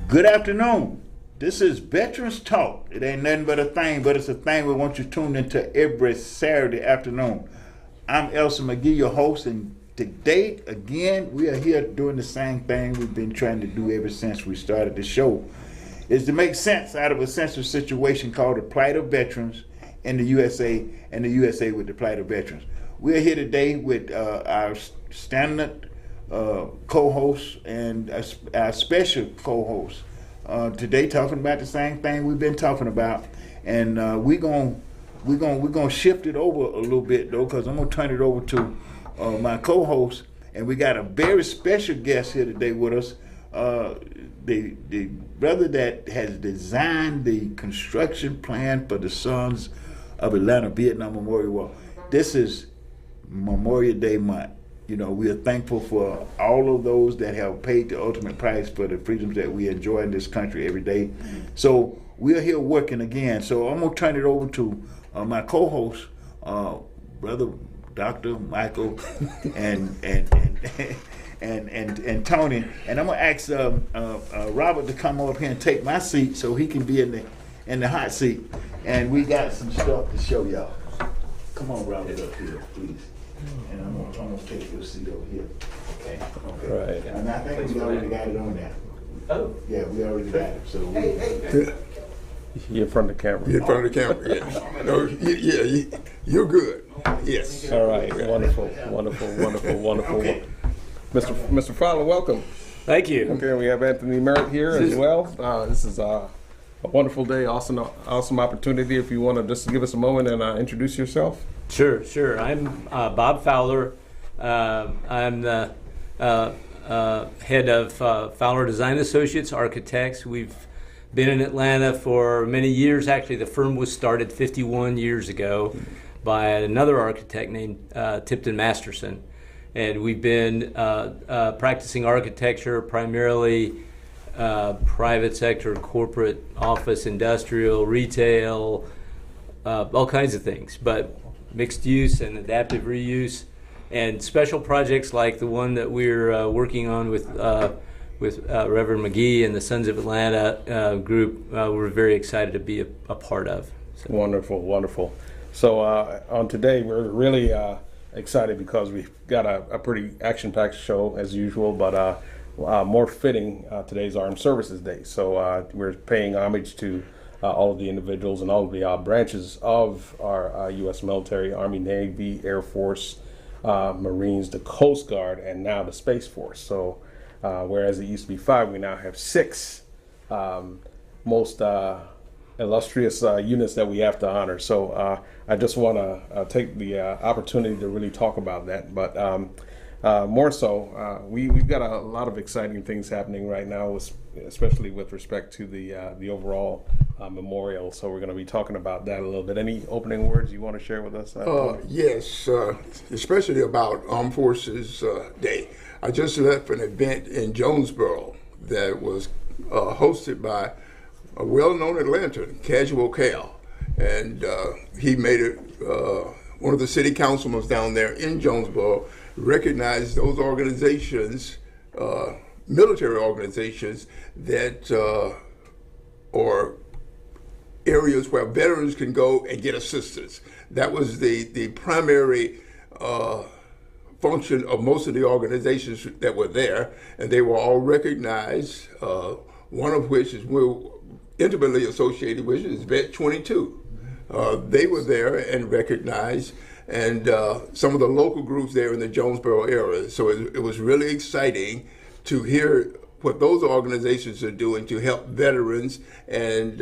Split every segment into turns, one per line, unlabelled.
Good afternoon. This is Veterans Talk. It ain't nothing but a thing, but it's a thing we want you tuned into every Saturday afternoon. I'm Elsa McGee, your host, and today, again, we are here doing the same thing we've been trying to do ever since we started the show, is to make sense out of a sensitive situation called the plight of veterans in the USA and the USA with the plight of veterans. We're here today with our standard co-host and our special co-host today, talking about the same thing we've been talking about, and we're gonna shift it over a little bit though, because I'm gonna turn it over to my co-host, and we got a very special guest here today with us. The brother that has designed the construction plan for the Sons of Atlanta Vietnam Memorial Wall. This is Memorial Day month. You know, we are thankful for all of those that have paid the ultimate price for the freedoms that we enjoy in this country every day. So we're here working again. So I'm gonna turn it over to my co-host, brother Dr. Michael and Tony, and I'm gonna ask Robert to come up here and take my seat so he can be in the hot seat. And we got some stuff to show y'all. Come on, Robert, up here, please. And I'm gonna take your seat over here. Okay.
Right.
And I think we already got it on there.
Oh.
Yeah, we already got it. So
You're in front of the camera.
You're in front of the camera, yes. No, you're good. Yes.
All right. Wonderful.
Okay.
Mr. Fowler, welcome.
Thank you.
Okay, we have Anthony Merritt here as well. This is a wonderful day, awesome opportunity. If you want to just give us a moment and introduce yourself.
Sure. I'm Bob Fowler. I'm the head of Fowler Design Associates, Architects. We've been in Atlanta for many years. Actually, the firm was started 51 years ago by another architect named Tipton Masterson. And we've been practicing architecture primarily private sector, corporate, office, industrial, retail, all kinds of things, but mixed use and adaptive reuse, and special projects like the one that we're working on with Reverend McGee and the Sons of Atlanta group. We're very excited to be a part of.
So. Wonderful. So on today, we're really excited because we've got a pretty action-packed show as usual, but more fitting, today's Armed Services Day. So we're paying homage to all of the individuals and all of the branches of our U.S. military, Army, Navy, Air Force, Marines, the Coast Guard, and now the Space Force. So whereas it used to be 5, we now have 6 most illustrious units that we have to honor. So I just want to take the opportunity to really talk about that. But more so, we've got a lot of exciting things happening right now, especially with respect to the overall memorial. So we're going to be talking about that a little bit. Any opening words you want to share with us?
Yes, especially about Armed Forces Day. I just left an event in Jonesboro that was hosted by a well-known Atlantan, Casual Cal, and he made it. One of the city councilmen down there in Jonesboro recognized those organizations, military organizations that are areas where veterans can go and get assistance. That was the primary function of most of the organizations that were there, and they were all recognized. One of which is we're intimately associated with is Vet 22. They were there and recognized, and some of the local groups there in the Jonesboro area. So it was really exciting to hear what those organizations are doing to help veterans and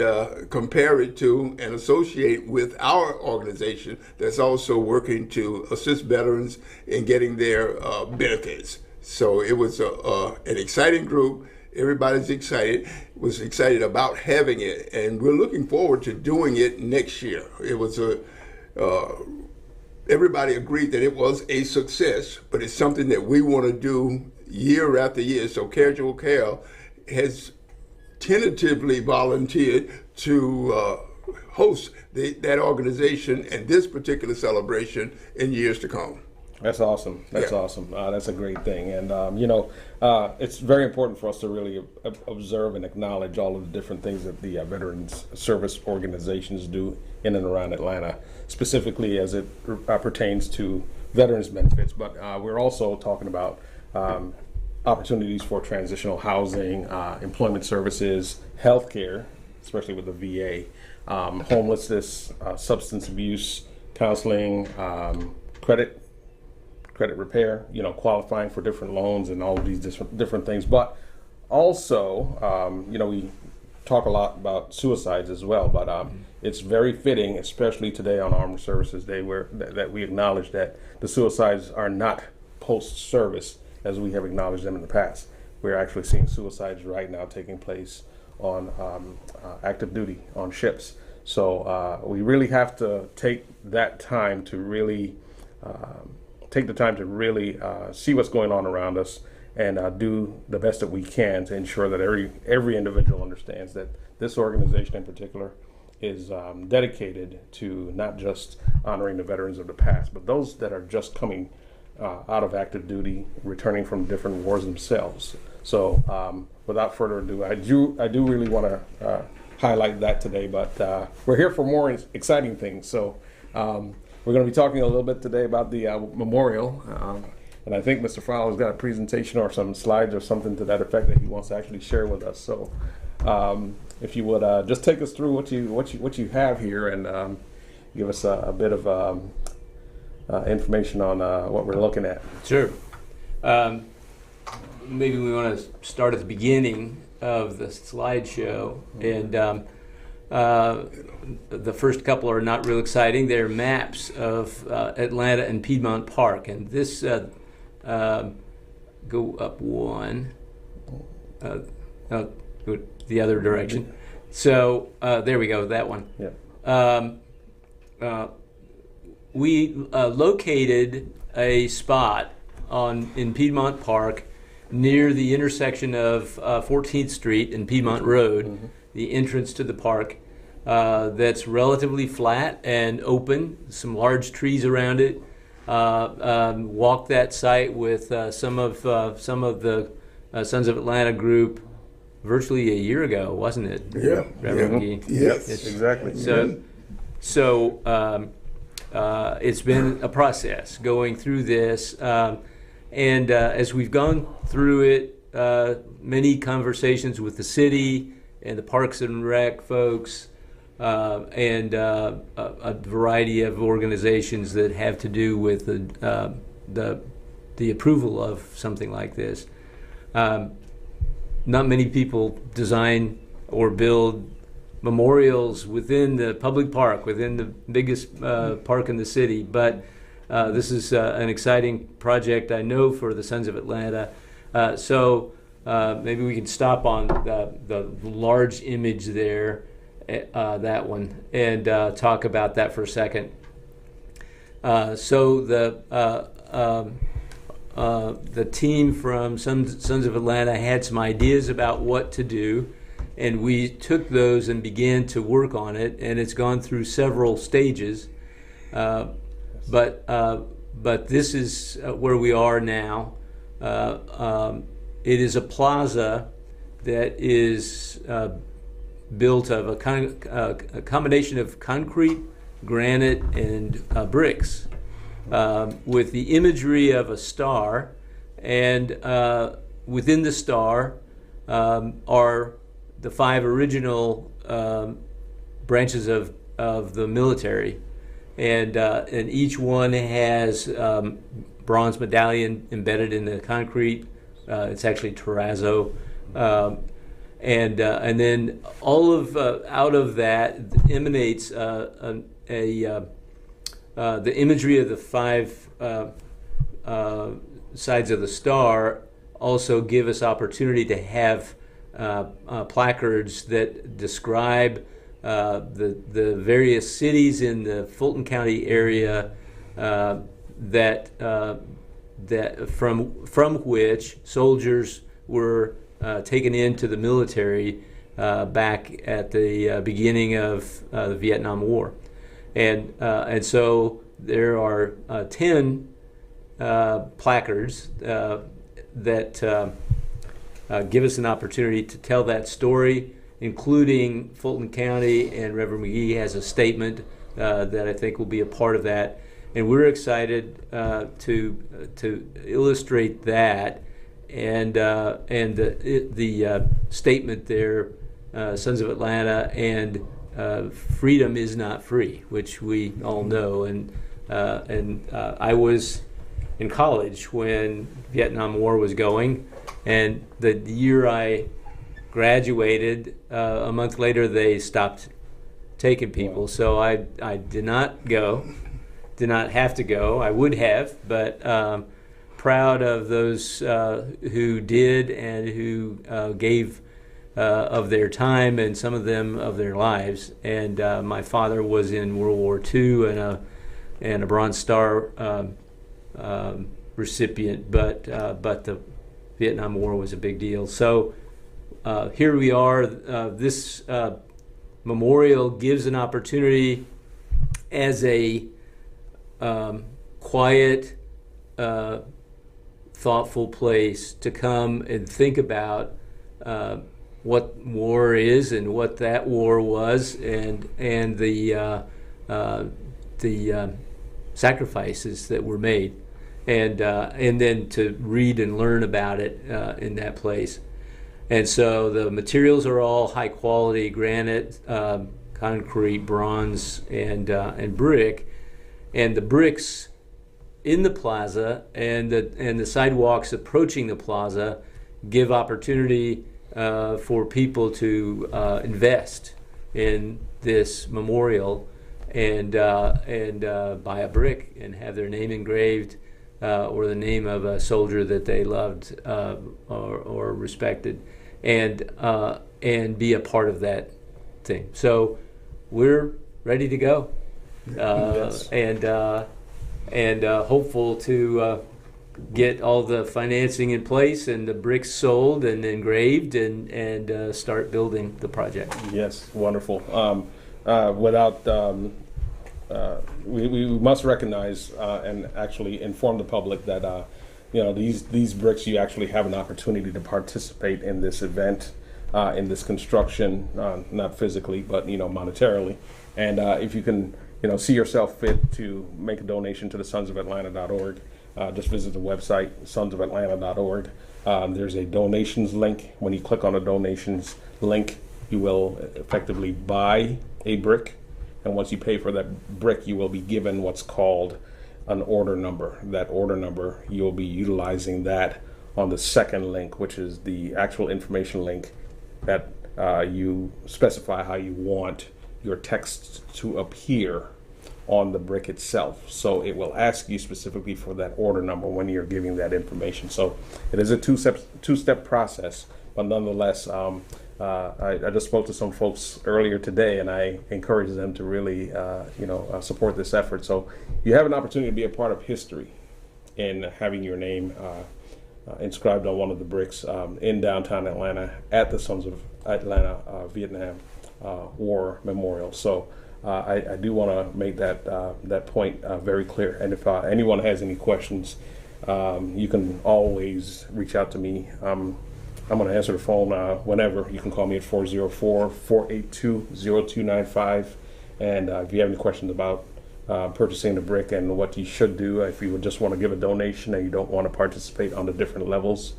compare it to and associate with our organization that's also working to assist veterans in getting their benefits. So it was an exciting group. Everybody's excited, was excited about having it, and we're looking forward to doing it next year. It was everybody agreed that it was a success, but it's something that we want to do year after year. So Casual Cal has tentatively volunteered to host that organization and this particular celebration in years to come.
That's awesome. That's awesome. That's a great thing. And, it's very important for us to really observe and acknowledge all of the different things that the Veterans Service organizations do in and around Atlanta, specifically as it pertains to veterans benefits. But we're also talking about opportunities for transitional housing, employment services, healthcare, especially with the VA, homelessness, substance abuse, counseling, credit repair, qualifying for different loans and all of these different things. But also, we talk a lot about suicides as well, but it's very fitting, especially today on Armed Services Day, where that we acknowledge that the suicides are not post-service as we have acknowledged them in the past. We're actually seeing suicides right now taking place on active duty on ships. So we really have to take that time to really see what's going on around us and do the best that we can to ensure that every individual understands that this organization in particular is dedicated to not just honoring the veterans of the past, but those that are just coming out of active duty, returning from different wars themselves. So without further ado, I do really want to highlight that today, but we're here for more exciting things. So we're going to be talking a little bit today about the memorial, and I think Mr. Fowler's got a presentation or some slides or something to that effect that he wants to actually share with us. So if you would just take us through what you have here and give us a bit of information on what we're looking at.
Sure. Maybe we want to start at the beginning of the slideshow, and the first couple are not real exciting. They're maps of Atlanta and Piedmont Park, and this go up one, go the other direction. So there we go, that one.
Yeah.
We located a spot in Piedmont Park near the intersection of 14th Street and Piedmont Road, the entrance to the park, that's relatively flat and open, some large trees around it. Walked that site with some of the Sons of Atlanta group virtually a year ago, wasn't it?
Yeah.
Reverend McGee?
Yes.
Exactly.
So it's been a process going through this, and as we've gone through it, many conversations with the city and the Parks and Rec folks, and a variety of organizations that have to do with the approval of something like this. Not many people design or build memorials within the public park, within the biggest park in the city, but this is an exciting project, I know, for the Sons of Atlanta. So maybe we can stop on the large image there, that one, and talk about that for a second. So the team from Sons of Atlanta had some ideas about what to do, and we took those and began to work on it, and it's gone through several stages. But this is where we are now. It is a plaza that is built of a combination of concrete, granite, and bricks, with the imagery of a star, and within the star are the 5 original branches of the military, and each one has bronze medallion embedded in the concrete. It's actually terrazzo, and then all of out of that emanates the imagery of the 5 sides of the star. Also give us opportunity to have placards that describe the various cities in the Fulton County area that from which soldiers were taken into the military back at the beginning of the Vietnam War, and so there are 10 placards that give us an opportunity to tell that story, including Fulton County, and Reverend McGee has a statement that I think will be a part of that. And we're excited to illustrate that, and the statement there, Sons of Atlanta, and freedom is not free, which we all know. And I was in college when Vietnam War was going, and the year I graduated, a month later they stopped taking people. So I did not go, did not have to go. I would have, but proud of those who did and who gave of their time, and some of them of their lives. And my father was in World War II and a Bronze Star recipient, but the Vietnam War was a big deal. So here we are. This memorial gives an opportunity as a quiet, thoughtful place to come and think about what war is and what that war was, and the sacrifices that were made, and then to read and learn about it in that place. And so the materials are all high quality granite, concrete, bronze, and brick, and the bricks in the plaza and the sidewalks approaching the plaza give opportunity for people to invest in this memorial and buy a brick and have their name engraved, or the name of a soldier that they loved or respected, and be a part of that thing. So we're ready to go,
Yes.
and hopeful to get all the financing in place and the bricks sold and engraved, and start building the project.
Yes, wonderful. We must recognize and actually inform the public that these bricks, you actually have an opportunity to participate in this event, in this construction, not physically but monetarily. And if you can see yourself fit to make a donation to the sonsofAtlanta.org, just visit the website sonsofAtlanta.org. There's a donations link. When you click on the donations link, you will effectively buy a brick, and once you pay for that brick, you will be given what's called an order number. That order number, you'll be utilizing that on the second link, which is the actual information link that you specify how you want your text to appear on the brick itself. So it will ask you specifically for that order number when you're giving that information. So it is a two-step process, but nonetheless, I just spoke to some folks earlier today, and I encourage them to really, support this effort. So you have an opportunity to be a part of history in having your name inscribed on one of the bricks in downtown Atlanta at the Sons of Atlanta Vietnam War Memorial. So I do want to make that point very clear. And if anyone has any questions, you can always reach out to me. I'm going to answer the phone whenever. You can call me at 404-482-0295. And if you have any questions about purchasing the brick and what you should do, if you would just want to give a donation and you don't want to participate on the different levels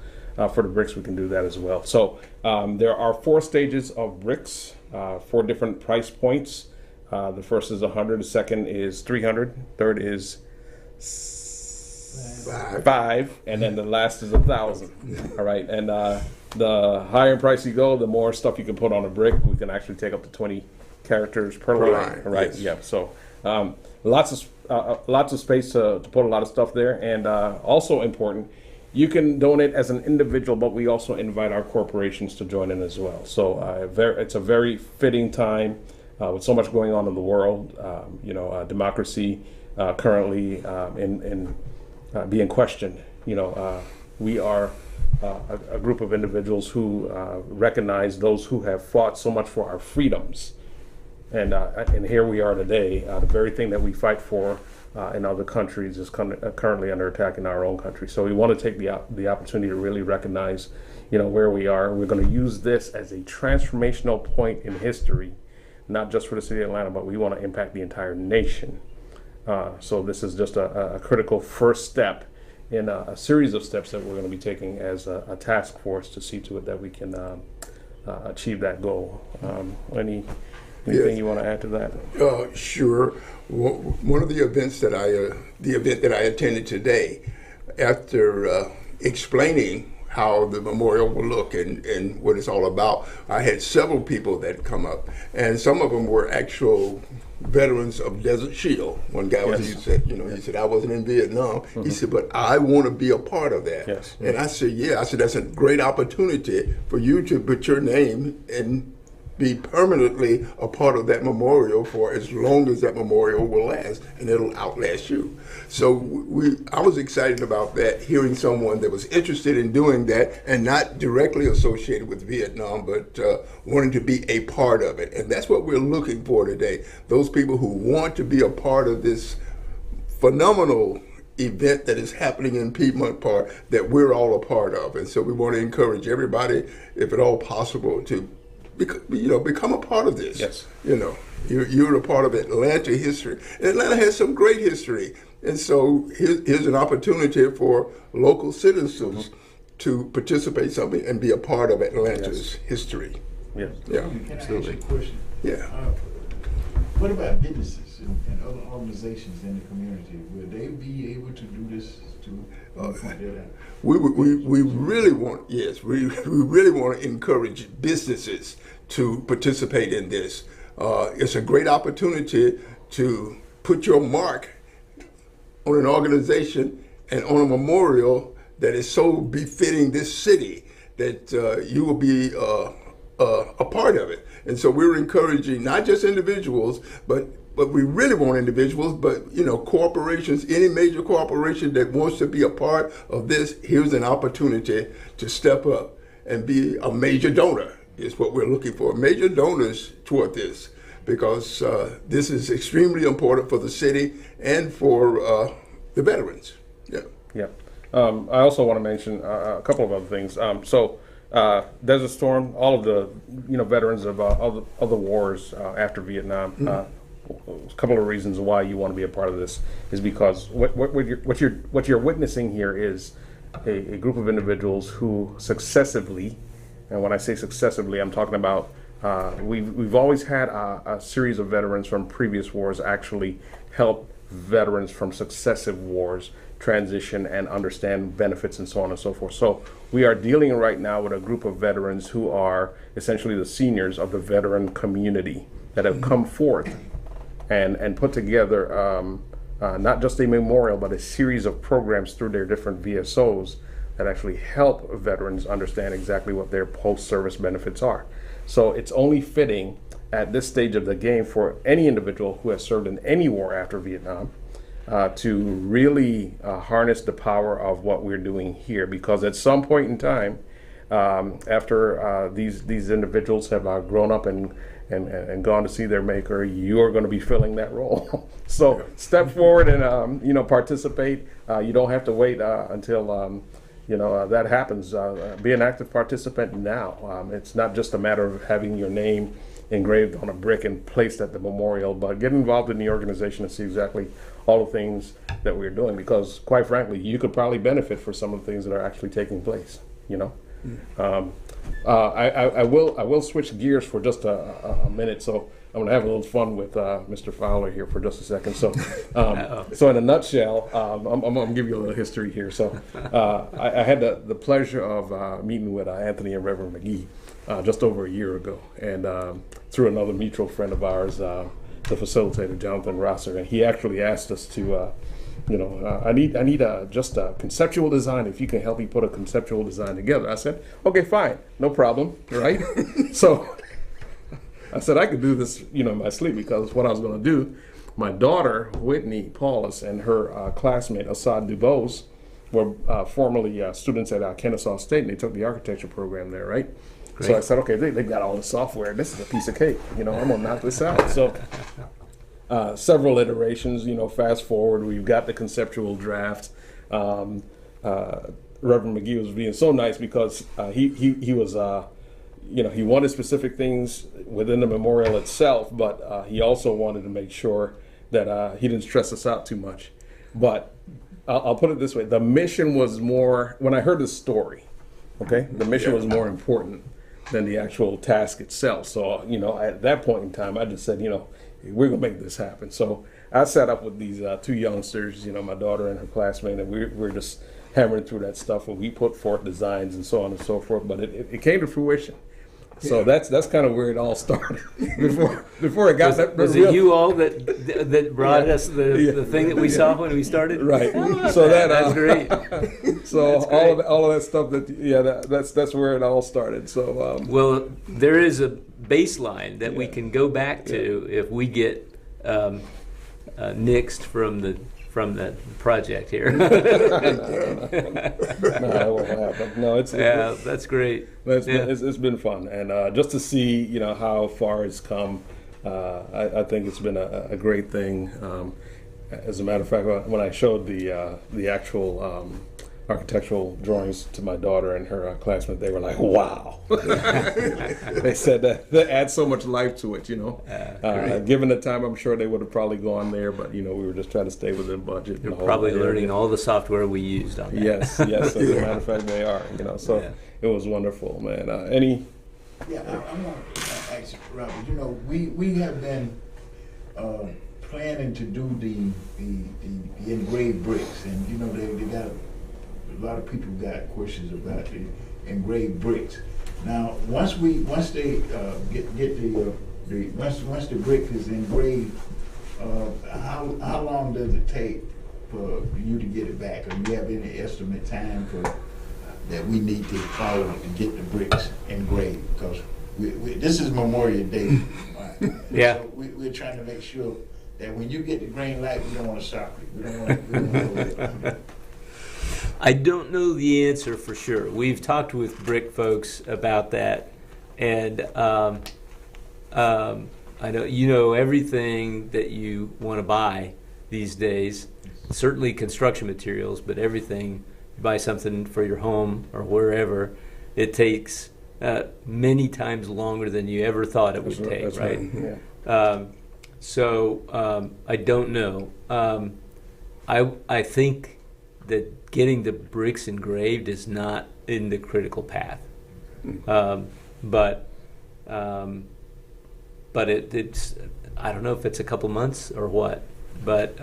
for the bricks, we can do that as well. So there are 4 stages of bricks, 4 different price points. The first is 100, the second is 300, third is 5, and then the last is 1,000. All right, and the higher in price you go, the more stuff you can put on a brick. We can actually take up to 20 characters per line. Right? Yes. Yeah. So lots of space to put a lot of stuff there, and also important, you can donate as an individual, but we also invite our corporations to join in as well. So it's a very fitting time with so much going on in the world. Democracy currently in being questioned. We are a group of individuals who recognize those who have fought so much for our freedoms, and here we are today. The very thing that we fight for in other countries is currently under attack in our own country. So we want to take the opportunity to really recognize, where we are. We're going to use this as a transformational point in history, not just for the city of Atlanta, but we want to impact the entire nation. So this is just a critical first step in a series of steps that we're going to be taking as a task force to see to it that we can achieve that goal. Anything
Yes.
you want to add to that?
Sure. One of the events that the event that I attended today, after explaining how the memorial will look and what it's all about, I had several people that come up, and some of them were actual veterans of Desert Shield. One guy was,
Yes.
he said, I wasn't in Vietnam. He said, but I want to be a part of that.
Yes.
And I said, yeah. I said, that's a great opportunity for you to put your name and be permanently a part of that memorial for as long as that memorial will last, and it'll outlast you. So I was excited about that, hearing someone that was interested in doing that and not directly associated with Vietnam, but wanting to be a part of it. And that's what we're looking for today. Those people who want to be a part of this phenomenal event that is happening in Piedmont Park that we're all a part of. And so we want to encourage everybody, if at all possible, to become a part of this.
Yes.
You're a part of Atlanta history. And Atlanta has some great history. And so here's an opportunity for local citizens to participate something and be a part of Atlanta's history.
Yes.
Yeah.
Can I ask you a question?
Yeah.
What about businesses and other organizations in the community? Will they be able to do this to point that out?
We really want, yes, we really want to encourage businesses to participate in this. It's a great opportunity to put your mark on an organization and on a memorial that is so befitting this city that you will be a part of it. And so we're encouraging not just individuals, but we really want individuals, but corporations, any major corporation that wants to be a part of this, here's an opportunity to step up and be a major donor is what we're looking for. Major donors toward this, because this is extremely important for the city and for the veterans. Yeah.
Yeah. I also want to mention a couple of other things. Desert Storm, all of the veterans of other wars after Vietnam. A couple of reasons why you want to be a part of this is because what you're witnessing here is a group of individuals who successively, and when I say successively, I'm talking about we've always had a series of veterans from previous wars actually help veterans from successive wars transition and understand benefits and so on and so forth. So we are dealing right now with a group of veterans who are essentially the seniors of the veteran community that have come forth and put together not just a memorial, but a series of programs through their different VSOs that actually help veterans understand exactly what their post-service benefits are. So it's only fitting at this stage of the game for any individual who has served in any war after Vietnam to really harness the power of what we're doing here, because at some point in time, after these individuals have grown up and gone to see their maker, you are going to be filling that role. So step forward and participate. You don't have to wait until that happens. Be an active participant now. It's not just a matter of having your name engraved on a brick and placed at the memorial, but get involved in the organization and see exactly all the things that we're doing, because quite frankly, you could probably benefit for some of the things that are actually taking place. I will switch gears for just a minute, so I'm going to have a little fun with Mr. Fowler here for just a second. So, so in a nutshell, I'm going to give you a little history here. So, I had the pleasure of meeting with Anthony and Reverend McGee just over a year ago, and through another mutual friend of ours, the facilitator Jonathan Rosser, and he actually asked us to. I need just a conceptual design. If you can help me put a conceptual design together. I said, okay, fine, no problem, right? So I said I could do this, in my sleep, because what I was going to do, my daughter Whitney Paulus and her classmate Assad Dubose were formerly students at Kennesaw State, and they took the architecture program there, right? Great. So I said, okay, they've got all the software. This is a piece of cake. I'm gonna knock this out. So several iterations. Fast forward, we've got the conceptual draft. Reverend McGee was being so nice because he was he wanted specific things within the memorial itself, but he also wanted to make sure that he didn't stress us out too much. But I'll put it this way: the mission was more, when I heard the story. Okay, the mission was more important than the actual task itself. So at that point in time, I just said, we're gonna make this happen. So I sat up with these two youngsters, my daughter and her classmate, and we're just hammering through that stuff, and we put forth designs and so on and so forth. But it came to fruition. So that's kind of where it all started. before it got
was it you all that brought us the thing that we saw when we started?
Right. So
that's great.
So
That's great.
all of that stuff that's where it all started. So
well, there is a baseline that we can go back to if we get nixed from the project here.
No, that won't happen. No,
that's great.
It's been fun, and just to see how far it's come, I think it's been a great thing. As a matter of fact, when I showed the actual architectural drawings to my daughter and her classmate, they were like, "Wow!" They said that adds so much life to it. Given the time, I'm sure they would have probably gone there, but we were just trying to stay within budget.
They're probably learning all the software we used on that.
Yes. As a matter of fact, they are. So it was wonderful, man.
Yeah, I'm going to ask you, Robert. We have been planning to do the engraved bricks, and they got a lot of people got questions about the engraved bricks. Now, once they get once the brick is engraved, how long does it take for you to get it back? Or do you have any estimate time that we need to follow to get the bricks engraved? Because this is Memorial Day. Right?
Yeah.
So we're trying to make sure that when you get the green light, we don't want to stop it. We don't want to.
I don't know the answer for sure. We've talked with brick folks about that, and I know everything that you want to buy these days. Certainly construction materials, but everything. You buy something for your home or wherever, it takes many times longer than you ever thought it would take.
That's
right?
Yeah.
So I don't know. I think that getting the bricks engraved is not in the critical path. But it's I don't know if it's a couple months or what. But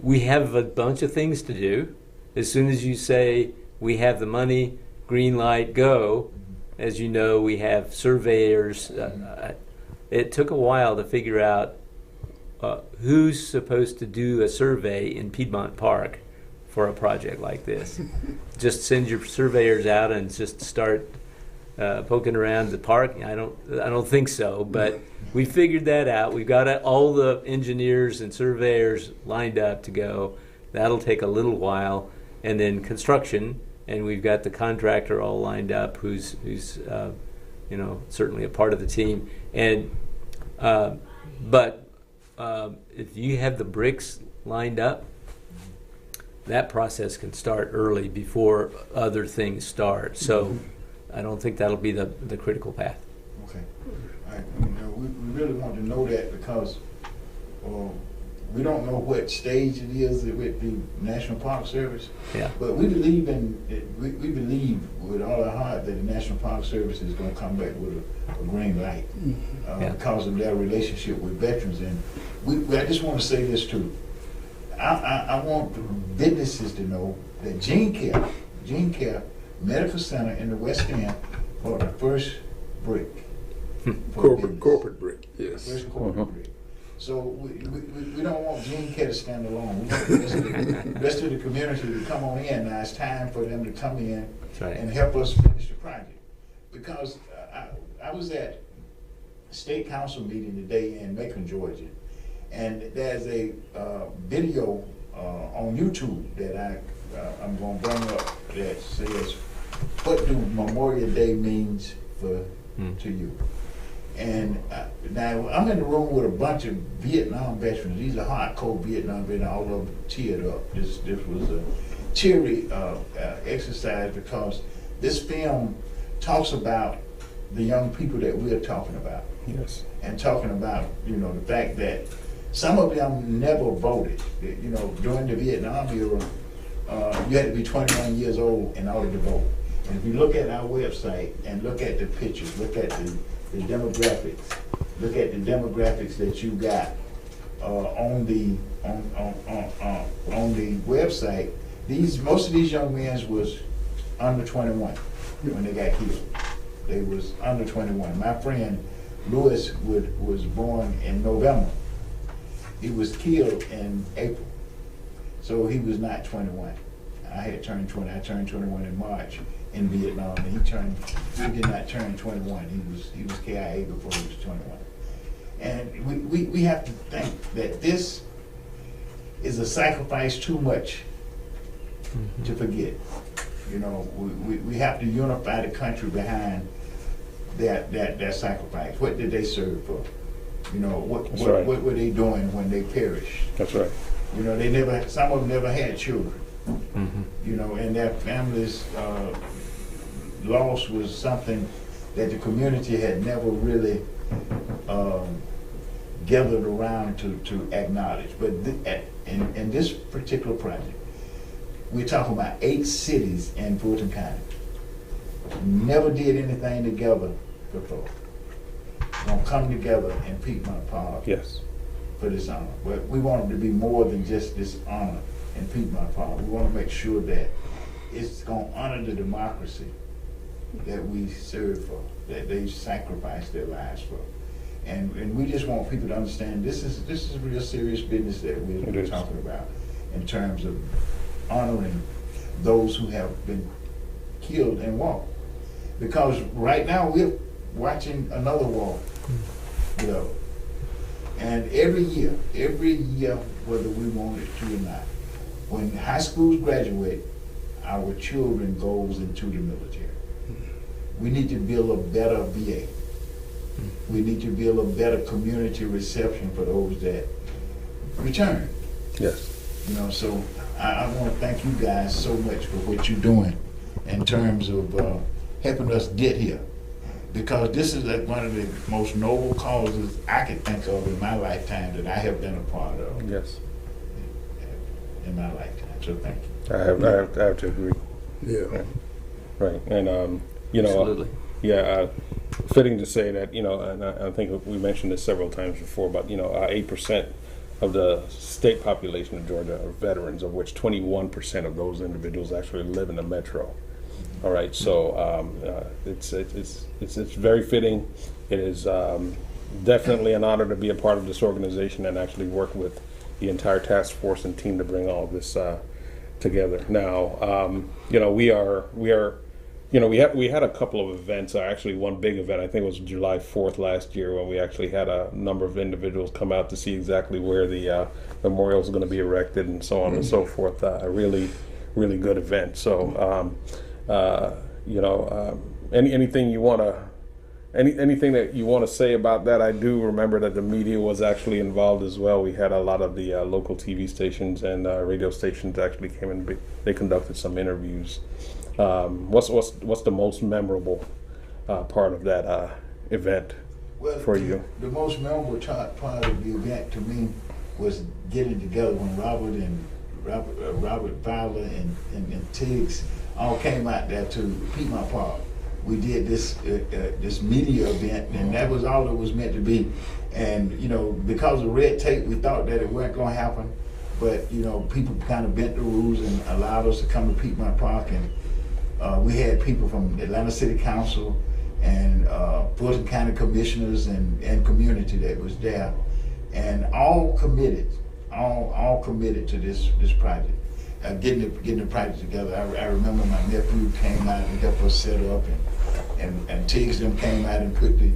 we have a bunch of things to do. As soon as you say we have the money, green light, go. As you know, we have surveyors. It took a while to figure out who's supposed to do a survey in Piedmont Park for a project like this. Just send your surveyors out and just start poking around the park. I don't think so, but we figured that out. We've got all the engineers and surveyors lined up to go. That'll take a little while, and then construction. And we've got the contractor all lined up, who's certainly a part of the team. And but if you have the bricks lined up, that process can start early before other things start. So I don't think that'll be the critical path.
Okay. All right. We really want to know that because we don't know what stage it is with the National Park Service.
Yeah.
But we believe we believe with all our heart that the National Park Service is going to come back with a green light because of their relationship with veterans. And I just want to say this too. I want businesses to know that Gene Care Medical Center in the West End bought the first brick.
Corporate brick, yes.
First corporate brick. So we don't want Gene Care to stand alone. We want the rest of the community to come on in. Now it's time for them to come in and help us finish the project. Because I was at a state council meeting today in Macon, Georgia, and there's a video on YouTube that I'm going to bring up that says, "What do Memorial Day means to you?" And now I'm in the room with a bunch of Vietnam veterans. These are hardcore Vietnam veterans, all of them teared up. This was a teary exercise because this film talks about the young people that we're talking about.
Yes.
And talking about, the fact that some of them never voted. During the Vietnam era, you had to be 21 years old in order to vote. And if you look at our website and look at the pictures, look at the demographics, look at the demographics that you got on the website. Most of these young men was under 21 when they got killed. They was under 21. My friend Lewis was born in November. He was killed in April, so he was not 21. I had turned 20. I turned 21 in March in Vietnam, and he did not turn 21. He was KIA before he was 21. And we have to think that this is a sacrifice too much to forget. We have to unify the country behind that sacrifice. What did they serve for? What were they doing when they perished?
That's right.
Some of them never had children. And their families' loss was something that the community had never really gathered around to acknowledge. But in this particular project, we're talking about 8 cities in Fulton County. Never did anything together before. Gonna come together in Piedmont Park.
Yes.
For this honor. But we want it to be more than just this honor in Piedmont Park. We want to make sure that it's going to honor the democracy that we serve for, that they sacrificed their lives for. And we just want people to understand this is real serious business that we're talking about in terms of honoring those who have been killed in war. Because right now we're watching another war. And every year, whether we want it to or not, when high schools graduate, our children goes into the military. We need to build a better VA. We need to build a better community reception for those that return.
Yes.
So I want to thank you guys so much for what you're doing in terms of helping us get here. Because this is one of the most noble causes I could think of in my lifetime that I have been a part of.
Yes.
In my lifetime. So thank you.
I have to agree.
Yeah.
Right. And
Absolutely.
Fitting to say that, and I think we mentioned this several times before, but 8% of the state population of Georgia are veterans, of which 21% of those individuals actually live in the metro. All right, so it's very fitting. It is definitely an honor to be a part of this organization and actually work with the entire task force and team to bring all of this together. Now, we had a couple of events. Actually, one big event, I think it was July 4th last year, when we actually had a number of individuals come out to see exactly where the memorial is going to be erected and so on and so forth. A really, really good event. So. Anything you want to, anything that you want to say about that? I do remember that the media was actually involved as well. We had a lot of the local TV stations and radio stations actually came and they conducted some interviews. What's the most memorable part of that event for you?
The most memorable part of the event to me was getting together when Robert Fowler and Tiggs all came out there to Piedmont Park. We did this media event, and that was all it was meant to be. And because of red tape, we thought that it wasn't going to happen. But people kind of bent the rules and allowed us to come to Piedmont Park, and we had people from Atlanta City Council and Fulton County commissioners and community that was there, and all committed to this project. Getting the project together. I remember my nephew came out and helped us set up, and Tiggs them came out and put the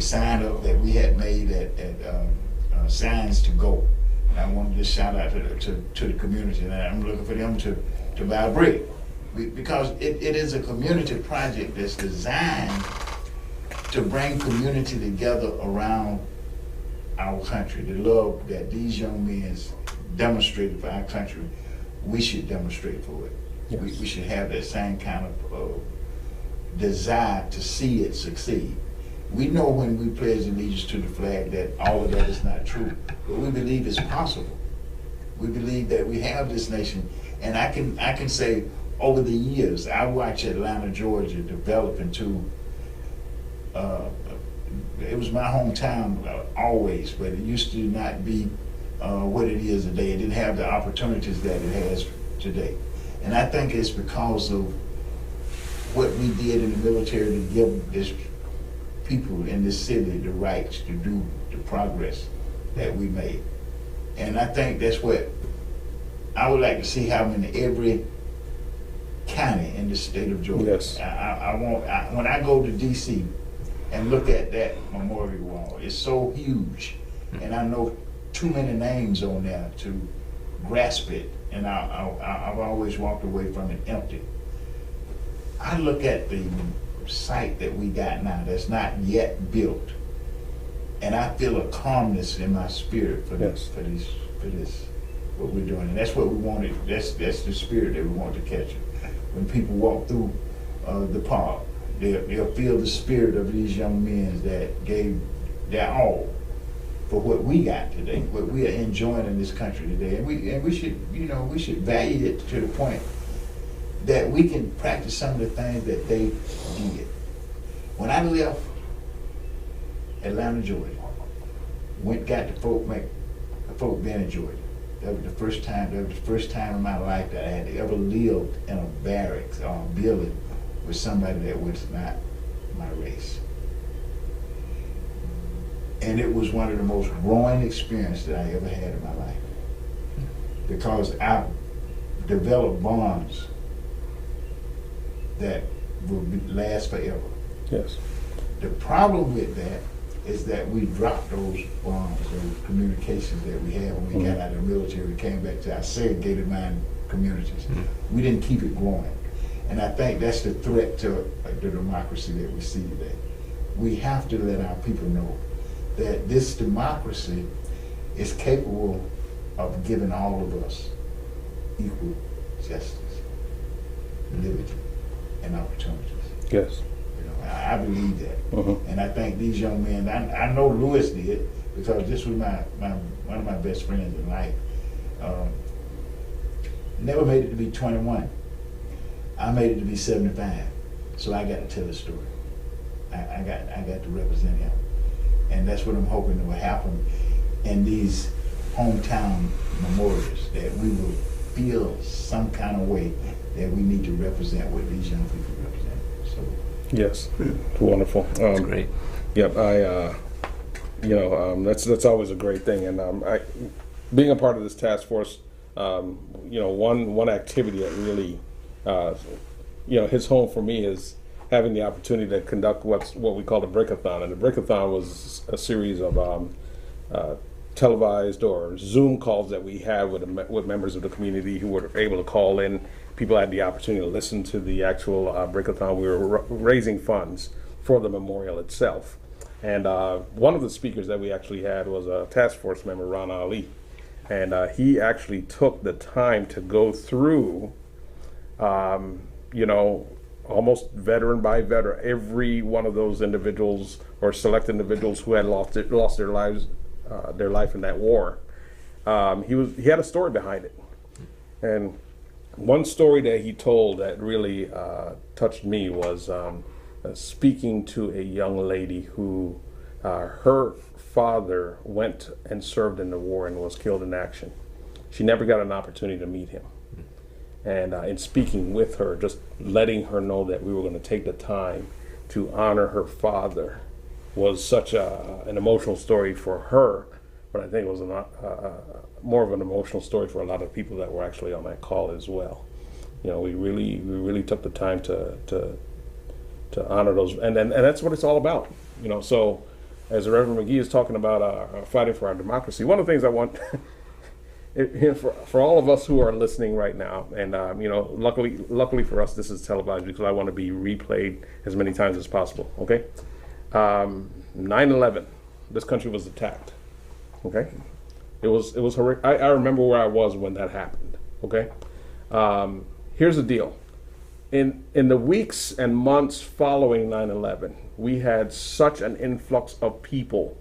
sign up that we had made at Signs to Go. And I wanted to shout out to the community, and I'm looking for them to buy a brick, because it is a community project that's designed to bring community together around our country. The love that these young men demonstrated for our country, we should demonstrate for it.
Yes.
We should have that same kind of desire to see it succeed. We know when we pledge allegiance to the flag that all of that is not true, but we believe it's possible. We believe that we have this nation, and I can say over the years, I watched Atlanta, Georgia develop into, it was my hometown always, but it used to not be what it is today. It didn't have the opportunities that it has today. And I think it's because of what we did in the military to give this people in this city the rights to do the progress that we made. And I think that's what I would like to see happen in every county in the state of Georgia.
Yes.
When I go to D.C. and look at that memorial wall, it's so huge, and I know too many names on there to grasp it, and I've always walked away from it empty. I look at the site that we got now that's not yet built, and I feel a calmness in my spirit for this, what we're doing, and that's what we wanted. That's the spirit that we want to catch. When people walk through the park, they'll feel the spirit of these young men that gave their all for what we got today, what we are enjoying in this country today, and we should value it to the point that we can practice some of the things that they did. When I left Atlanta, Georgia, got to Fort Benning, Georgia. That was the first time in my life that I had ever lived in a barracks or a building with somebody that was not my race. And it was one of the most growing experiences that I ever had in my life, because I developed bonds that will last forever.
Yes.
The problem with that is that we dropped those bonds, those communications that we had when we got out of the military. We came back to our segregated mind communities. We didn't keep it growing. And I think that's the threat to the democracy that we see today. We have to let our people know that this democracy is capable of giving all of us equal justice, liberty, and opportunities.
Yes.
I believe that, and I think these young men. I know Lewis did, because this was one of my best friends in life. Never made it to be 21. I made it to be 75, so I got to tell the story. I got to represent him, and that's what I'm hoping will happen in these hometown memorials. That we will feel some kind of way that we need to represent what these young people represent. So.
Yes, wonderful.
That's great.
Yep, that's always a great thing, and being a part of this task force, one activity that really, hits home for me is having the opportunity to conduct what we call the Breakathon, and the Breakathon was a series of televised or Zoom calls that we had with members of the community who were able to call in. People had the opportunity to listen to the actual Breakathon. We were raising funds for the memorial itself. And one of the speakers that we actually had was a task force member, Ron Ali. And he actually took the time to go through, almost veteran by veteran, every one of those individuals or select individuals who had lost their life in that war. He had a story behind it. And one story that he told that really touched me was speaking to a young lady who her father went and served in the war and was killed in action. She never got an opportunity to meet him. And in speaking with her, just letting her know that we were going to take the time to honor her father was such an emotional story for her, but I think it was more of an emotional story for a lot of people that were actually on that call as well. We really took the time to honor those, and that's what it's all about. So as the Reverend McGee is talking about fighting for our democracy, one of the things I want for all of us who are listening right now, and luckily for us, this is televised because I want to be replayed as many times as possible. Okay, 9/11, this country was attacked. Okay, it was horrific. I remember where I was when that happened. Okay, here's the deal. In the weeks and months following 9/11, we had such an influx of people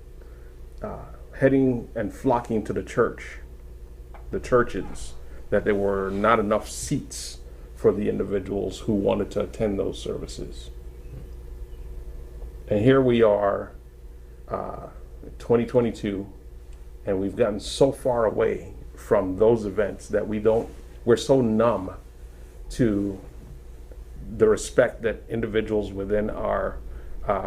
heading and flocking to the churches, that there were not enough seats for the individuals who wanted to attend those services. And here we are, 2022, and we've gotten so far away from those events that we're so numb to the respect that individuals within our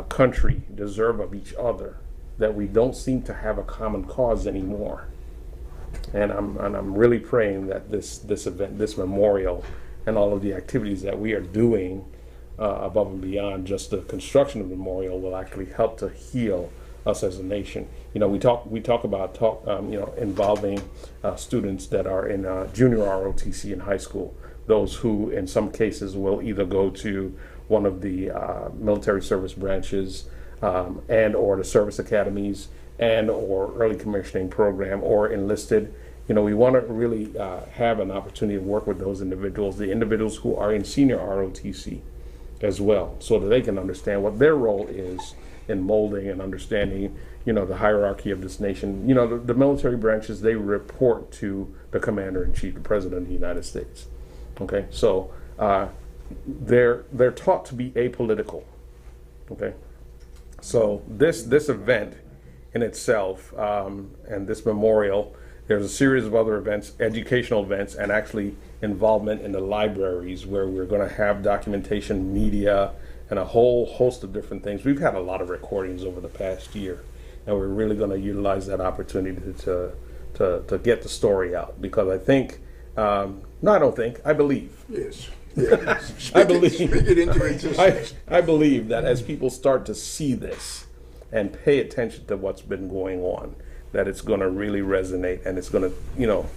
country deserve of each other, that we don't seem to have a common cause anymore. And I'm really praying that this event, this memorial, and all of the activities that we are doing above and beyond just the construction of the memorial will actually help to heal us as a nation. You know, we talk about involving students that are in junior ROTC in high school, those who in some cases will either go to one of the military service branches and or the service academies and or early commissioning program or enlisted. You know, we want to really have an opportunity to work with those individuals, the individuals who are in senior ROTC as well, so that they can understand what their role is in molding and understanding, you know, the hierarchy of this nation. You know, the military branches, they report to the commander-in-chief, the president of the United States. Okay, so they're taught to be apolitical. Okay, so this event in itself and this memorial, there's a series of other events, educational events, and actually involvement in the libraries where we're going to have documentation, media, and a whole host of different things. We've had a lot of recordings over the past year, and we're really going to utilize that opportunity to get the story out, because I think, I believe.
Yes. Yeah.
I believe.
Speak it into existence.
I believe that as people start to see this and pay attention to what's been going on, that it's going to really resonate, and it's going to, you know,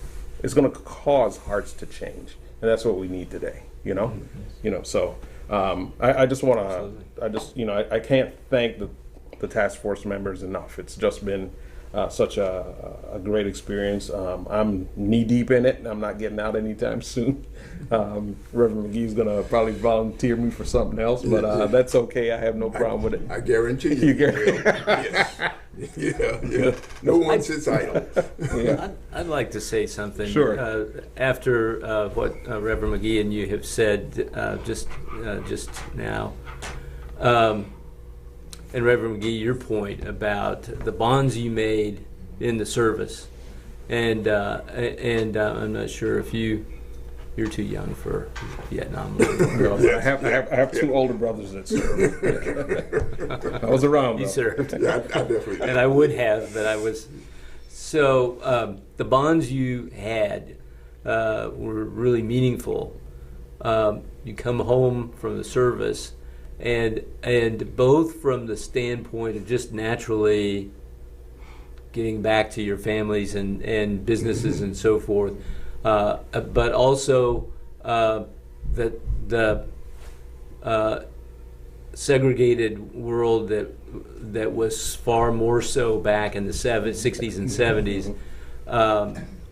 it's going to cause hearts to change, and that's what we need today. You know, So I just want to, I can't thank the task force members enough. It's just been such a great experience. I'm knee deep in it, and I'm not getting out anytime soon. Reverend McGee's going to probably volunteer me for something else, but that's okay. I have no problem with it.
I guarantee you. Yes. Yeah. No one sits idle.
Yeah.
I'd like to say something.
Sure.
After what Reverend McGee and you have said just now, and Reverend McGee, your point about the bonds you made in the service, and I'm not sure if you're too young for Vietnam.
I have two older brothers that served. I was around.
You served.
Yeah, I definitely.
And I would have, but I was. So the bonds you had were really meaningful. You come home from the service, and both from the standpoint of just naturally getting back to your families and businesses and so forth, but also the segregated world that was far more so back in the 60s and 70s,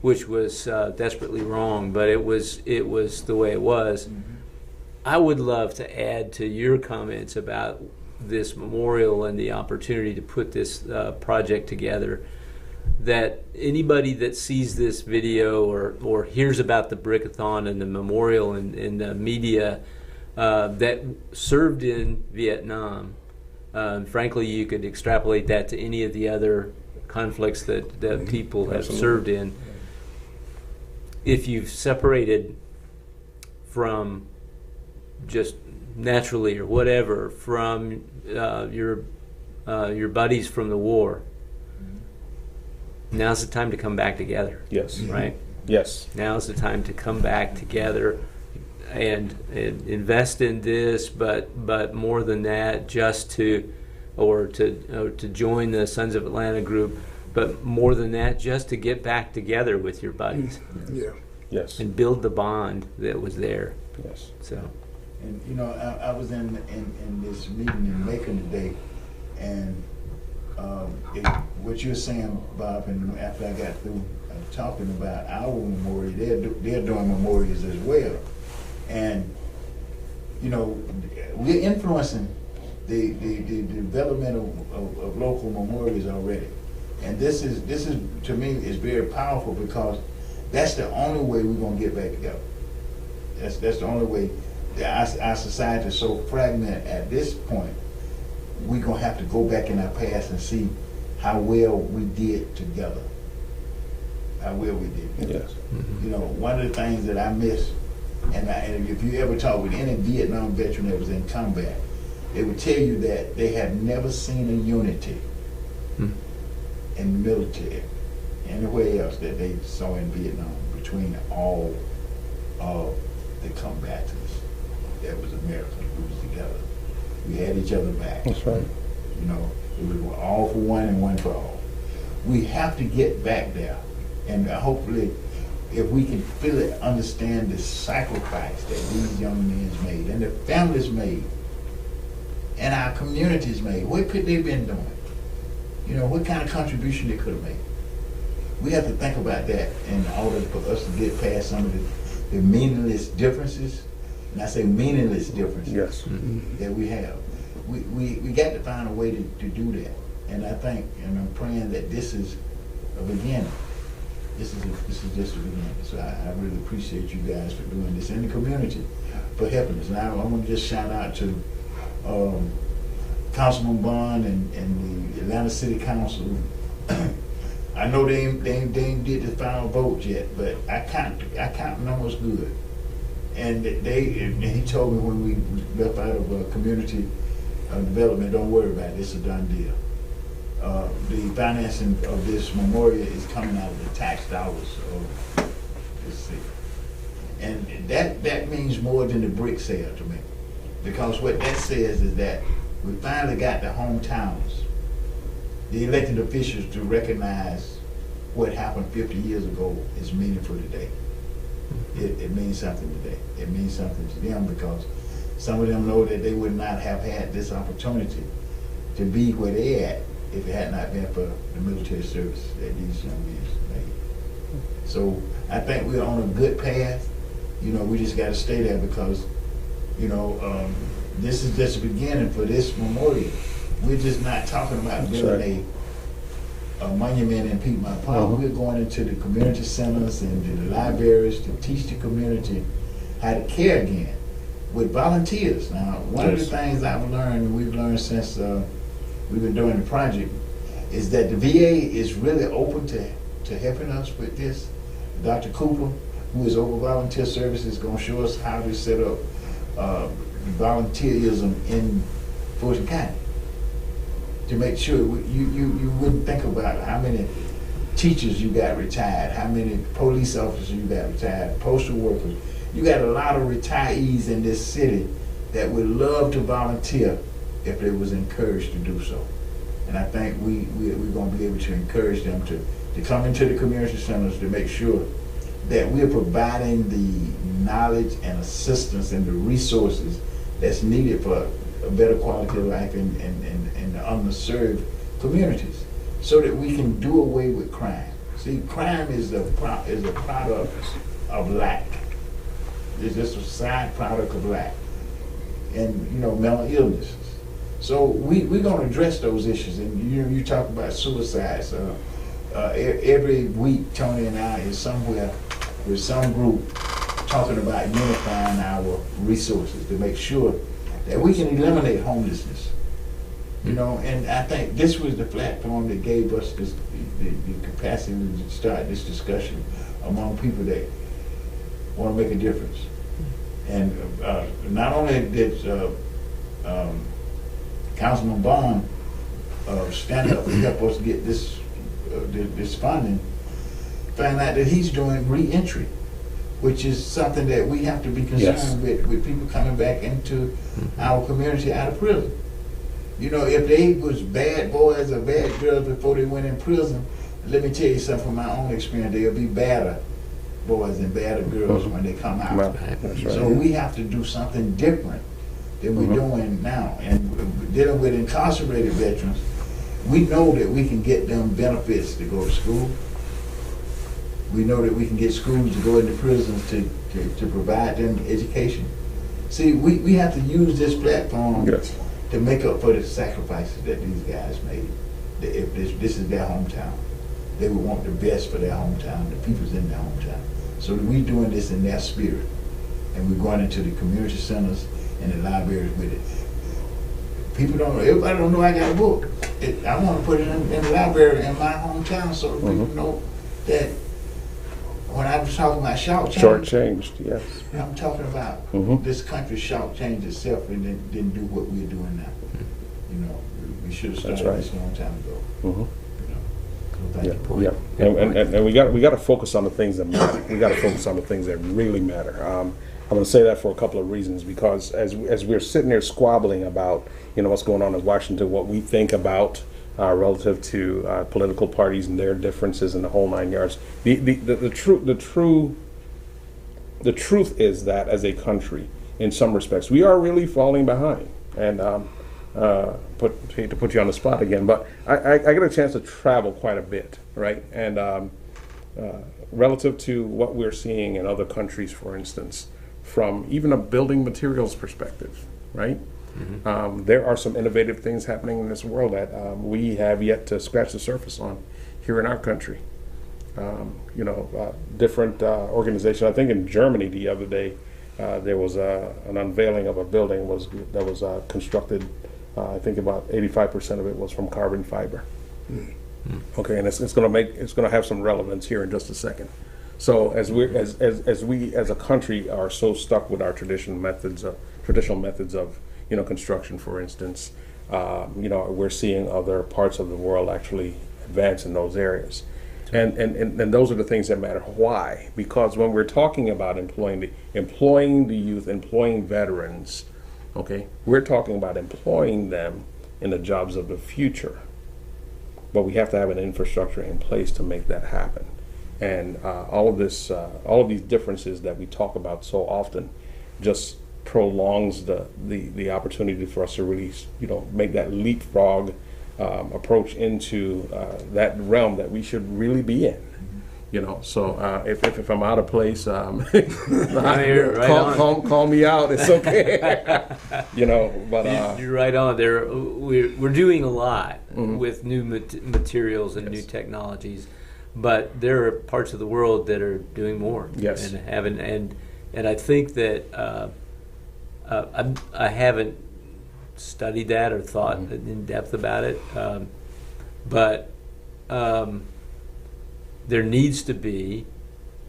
which was desperately wrong, but it was the way it was. I would love to add to your comments about this memorial and the opportunity to put this project together, that anybody that sees this video or hears about the Brickathon and the memorial in the media that served in Vietnam, frankly, you could extrapolate that to any of the other conflicts that people have served in. If you've separated from just naturally or whatever from your buddies from the war, now's the time to come back together.
Yes.
Right?
Yes.
Now's the time to come back together and invest in this, but more than that, just to join the Sons of Atlanta group, but more than that, just to get back together with your buddies.
Yeah.
Yes.
And build the bond that was there.
Yes.
So.
And I was in this meeting in Macon today, And what you're saying, Bob, and after I got through talking about our memorial, they're doing memorials as well. And, you know, we're influencing the development of local memorials already. And this is to me is very powerful, because that's the only way we're gonna get back together. That's the only way. Our society is so fragmented at this point. We're gonna have to go back in our past and see how well we did together. How well we did together.
Yes.
You know, one of the things that I miss, and if you ever talk with any Vietnam veteran that was in combat, they would tell you that they had never seen a unity in the military, anywhere else that they saw in Vietnam, between all of the combatants. That was Americans. We was together. We had each other back.
That's right.
You know, it was all for one and one for all. We have to get back there, and hopefully, if we can really understand the sacrifice that these young men made, and the families made, and our communities made, what could they have been doing? You know, what kind of contribution they could have made? We have to think about that in order for us to get past some of the meaningless differences. And I say meaningless differences
Yes.
that we have. We got to find a way to do that. And I think, and I'm praying that this is a beginning. This is just a beginning. So I really appreciate you guys for doing this, and the community for helping us. Now I want to just shout out to Councilman Bond and the Atlanta City Council. I know they ain't did the final vote yet, but I count them almost good. And he told me when we left out of community development, don't worry about it, it's a done deal. The financing of this memorial is coming out of the tax dollars of this city. And that means more than the brick sale to me. Because what that says is that we finally got the hometowns, the elected officials, to recognize what happened 50 years ago is meaningful today. It means something today. It means something to them, because some of them know that they would not have had this opportunity to be where they at if it had not been for the military service that these young men made. So I think we're on a good path. You know, we just got to stay there, because, you know, this is just the beginning for this memorial. We're just not talking about building a monument in Piedmont Park. We're going into the community centers and to the libraries to teach the community how to care again with volunteers. Now, one of the things I've learned, we've learned since we've been doing the project, is that the VA is really open to helping us with this. Dr. Cooper, who is over volunteer services, is going to show us how to set up volunteerism in Fulton County, to make sure you wouldn't think about how many teachers you got retired, how many police officers you got retired, postal workers. You got a lot of retirees in this city that would love to volunteer if they was encouraged to do so. And I think we're going to be able to encourage them to come into the community centers to make sure that we're providing the knowledge and assistance and the resources that's needed for a better quality of life in the underserved communities, so that we can do away with crime. See, crime is a product of lack. It's just a side product of lack, and, you know, mental illnesses. So we're going to address those issues. And you talk about suicides. Every week, Tony and I is somewhere with some group talking about unifying our resources to make sure that we can eliminate homelessness. You know, and I think this was the platform that gave us the capacity to start this discussion among people that want to make a difference. And not only did Councilman Bond stand up and help us get this funding, find out that he's doing re-entry, which is something that we have to be concerned with people coming back into our community out of prison. You know, if they was bad boys or bad girls before they went in prison, let me tell you something from my own experience, they'll be badder boys and badder girls when they come out.
That's right.
So we have to do something different than we're doing now. And dealing with incarcerated veterans, we know that we can get them benefits to go to school. We know that we can get schools to go into prisons to provide them education. See, we have to use this platform
Yes.
to make up for the sacrifices that these guys made. That if this is their hometown, they would want the best for their hometown, the people's in their hometown. So we doing this in their spirit. And we're going into the community centers and the libraries with it. People don't know, everybody don't know I got a book. I want to put it in the library in my hometown so people know that when I was talking about
Shortchanged, yes.
I'm talking about this country shortchanged itself and didn't do what we're doing now. You know, we should have started this a long time ago. You know, so thank you.
Yeah, and we got to focus on the things that matter. We got to focus on the things that really matter. I'm going to say that for a couple of reasons, because as we're sitting there squabbling about what's going on in Washington, what we think about relative to political parties and their differences in the whole 9 yards. The truth is that as a country, in some respects, we are really falling behind. And hate to put you on the spot again, but I get a chance to travel quite a bit, right? And relative to what we're seeing in other countries, for instance, from even a building materials perspective, right? There are some innovative things happening in this world that we have yet to scratch the surface on here in our country. Different organizations. I think in Germany the other day there was an unveiling of a building that was constructed. I think about 85% of it was from carbon fiber. Okay, and it's going to have some relevance here in just a second. So as we as a country are so stuck with our traditional methods of construction, for instance, we're seeing other parts of the world actually advance in those areas, and those are the things that matter. Why? Because when we're talking about employing the youth, employing veterans, okay, we're talking about employing them in the jobs of the future, but we have to have an infrastructure in place to make that happen. And all of these differences that we talk about so often just prolongs the opportunity for us to really make that leapfrog approach into that realm that we should really be in. So if I'm out of place, call me out. It's okay. But
you're right on there. We're doing a lot with new materials and new technologies, but there are parts of the world that are doing more.
Yes.
And I think that I haven't studied that or thought in depth about it, but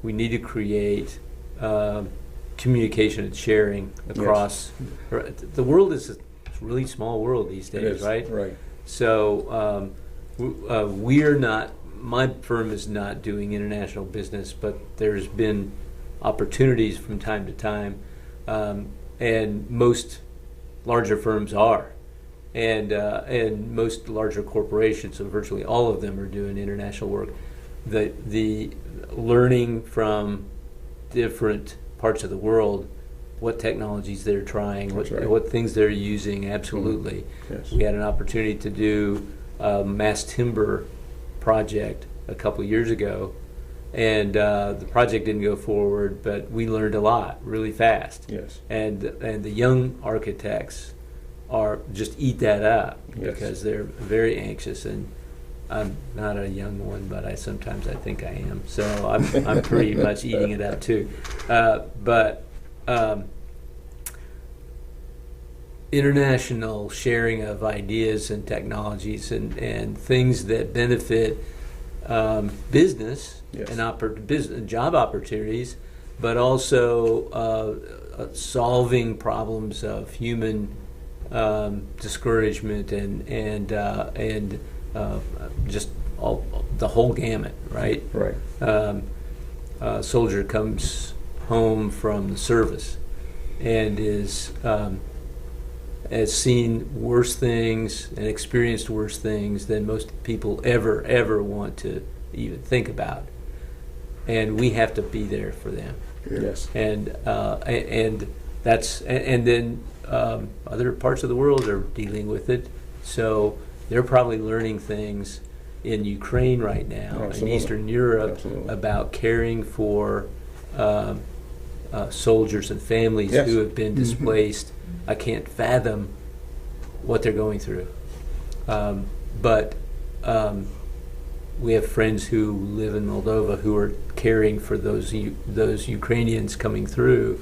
we need to create communication and sharing across. Yes. The world is a really small world these days, right?
Right.
So my firm is not doing international business, but there's been opportunities from time to time, and most larger firms are, and most larger corporations, so virtually all of them are doing international work. The learning from different parts of the world, what technologies they're trying, what things they're using, absolutely.
Yes.
We had an opportunity to do a mass timber project a couple years ago, and the project didn't go forward, but we learned a lot really fast.
Yes.
And the young architects just eat that up.
Yes.
Because they're very anxious, and I'm not a young one, but I think I am. So I'm pretty much eating it up too. But international sharing of ideas and technologies and things that benefit business.
Yes.
And job opportunities, but also solving problems of human discouragement and just the whole gamut, right?
Right.
A soldier comes home from the service and has seen worse things and experienced worse things than most people ever want to even think about, and we have to be there for them.
Yes.
And and then other parts of the world are dealing with it. So they're probably learning things in Ukraine right now,
Absolutely.
in Eastern Europe,
Absolutely.
about caring for soldiers and families
Yes.
who have been displaced. I can't fathom what they're going through. But we have friends who live in Moldova who are caring for those Ukrainians coming through,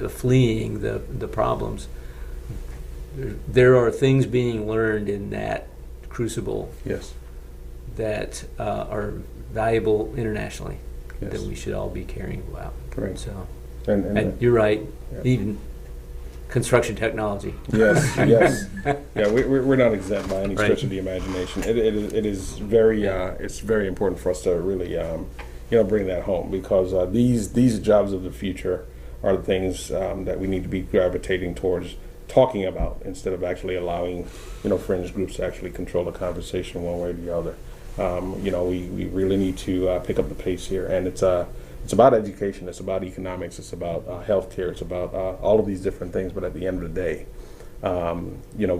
fleeing the problems. There are things being learned in that crucible
Yes.
that are valuable internationally,
Yes.
that we should all be caring about.
Right.
So,
And
and you're right.
Yeah.
Even construction technology.
yes, yes, yeah. We're not exempt by any
Right.
stretch of the imagination. It is very it's very important for us to really bring that home, because these jobs of the future are the things that we need to be gravitating towards talking about, instead of actually allowing fringe groups to actually control the conversation one way or the other. We really need to pick up the pace here, and it's about education, it's about economics, it's about healthcare, it's about all of these different things. But at the end of the day,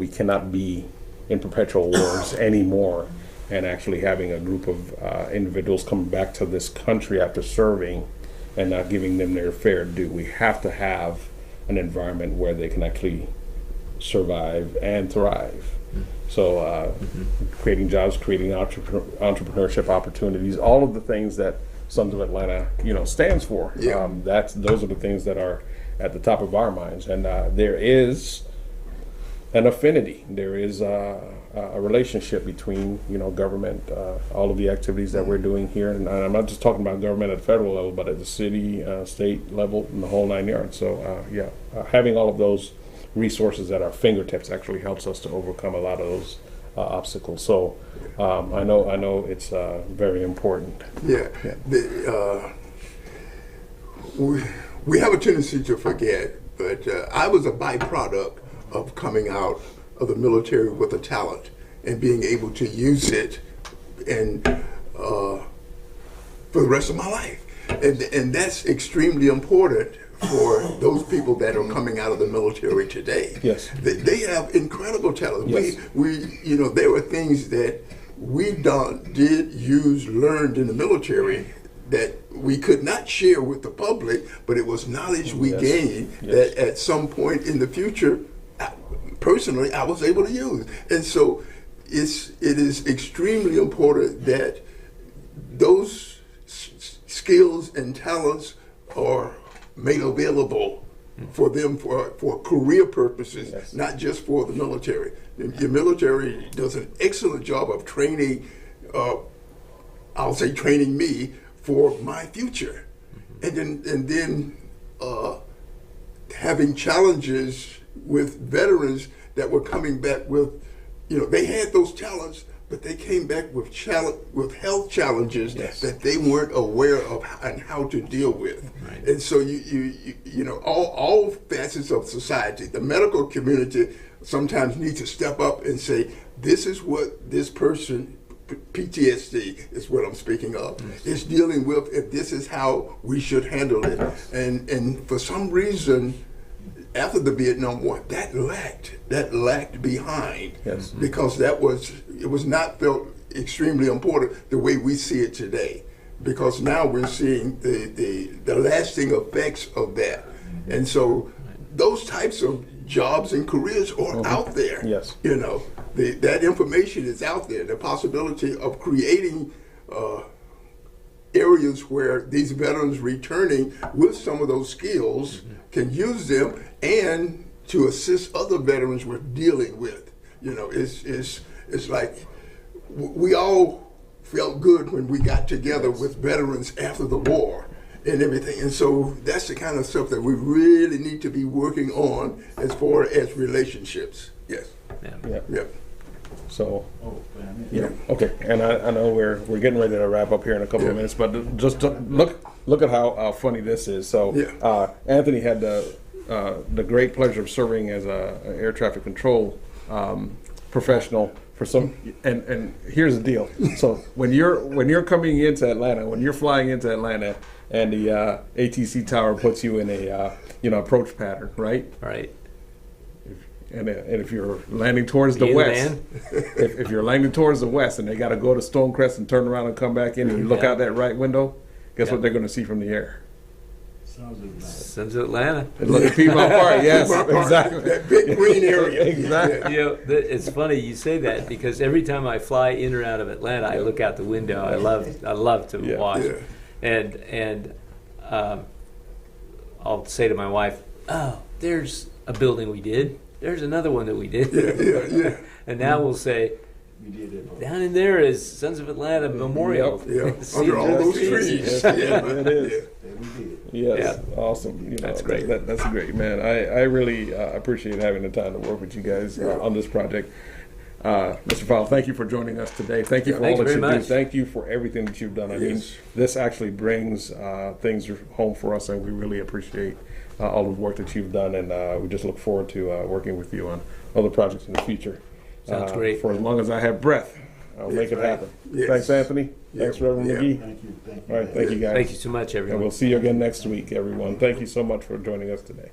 we cannot be in perpetual wars anymore, and actually having a group of individuals come back to this country after serving and not giving them their fair due. We have to have an environment where they can actually survive and thrive. So creating jobs, creating entrepreneurship opportunities, all of the things that Sons of Atlanta, stands for.
Yeah.
Those are the things that are at the top of our minds. And there is an affinity. There is a relationship between, government, all of the activities that we're doing here. And I'm not just talking about government at the federal level, but at the city, state level, and the whole 9 yards. So having all of those resources at our fingertips actually helps us to overcome a lot of those obstacles. So I know it's very important.
Yeah. We have a tendency to forget, but I was a byproduct of coming out of the military with a talent and being able to use it and for the rest of my life. And that's extremely important for those people that are coming out of the military today.
Yes.
They have incredible talent.
Yes.
There were things that we learned in the military that we could not share with the public, but it was knowledge we
Yes.
gained
Yes.
that at some point in the future, personally, I was able to use. And so it is extremely important that those skills and talents are made available for them for career purposes,
Yes.
not just for the military. The military does an excellent job of training, training me for my future. And then having challenges with veterans that were coming back with, they had those talents, but they came back with health challenges
Yes.
that they weren't aware of and how to deal with.
Right.
And so all facets of society, the medical community sometimes need to step up and say, this is what this person, PTSD is what I'm speaking of, is dealing with, if this is how we should handle it. And for some reason, after the Vietnam War, that lacked behind.
Yes.
Because it was not felt extremely important the way we see it today. Because now we're seeing the lasting effects of that. And so those types of jobs and careers are out there.
Yes.
That information is out there. The possibility of creating areas where these veterans returning with some of those skills can use them and to assist other veterans with dealing with. It's like we all felt good when we got together with veterans after the war and everything. And so that's the kind of stuff that we really need to be working on as far as relationships. Yes.
Yeah.
Yep.
So, okay, and I know we're getting ready to wrap up here in a couple of minutes, but just look at how funny this is. So, Anthony had the great pleasure of serving as a air traffic control professional for some. And here's the deal. So when you're coming into Atlanta, when you're flying into Atlanta, and the ATC tower puts you in a approach pattern, right?
Right.
And if you're landing towards the west, if you're landing towards the west, and they got to go to Stonecrest and turn around and come back in, and you look out that right window, guess what they're going to see from the air?
Sons of Atlanta.
And look at Piedmont Park. Yes, exactly.
That big green area.
Exactly.
You know, it's funny you say that because every time I fly in or out of Atlanta, I look out the window. I love to watch, and I'll say to my wife, "Oh, there's a building we did. There's another one that we did."
Yeah.
And now we'll say, down in there is Sons of Atlanta Memorial.
Yeah. Under all those trees.
It is. Yes, awesome.
That's great.
That's great, man. I really appreciate having the time to work with you guys on this project. Mr. Fowler, thank you for joining us today. Thank you for all that you do. Thank you for everything that you've done. I mean, this actually brings things home for us, and we really appreciate all the work that you've done, and we just look forward to working with you on other projects in the future.
Sounds great.
For as long as I have breath, I'll make it happen.
Yes.
Thanks, Anthony. Thanks, Reverend McGee.
Thank you.
All right, thank you, guys.
Thank you so much, everyone.
And we'll see you again next week, everyone. Thank you so much for joining us today.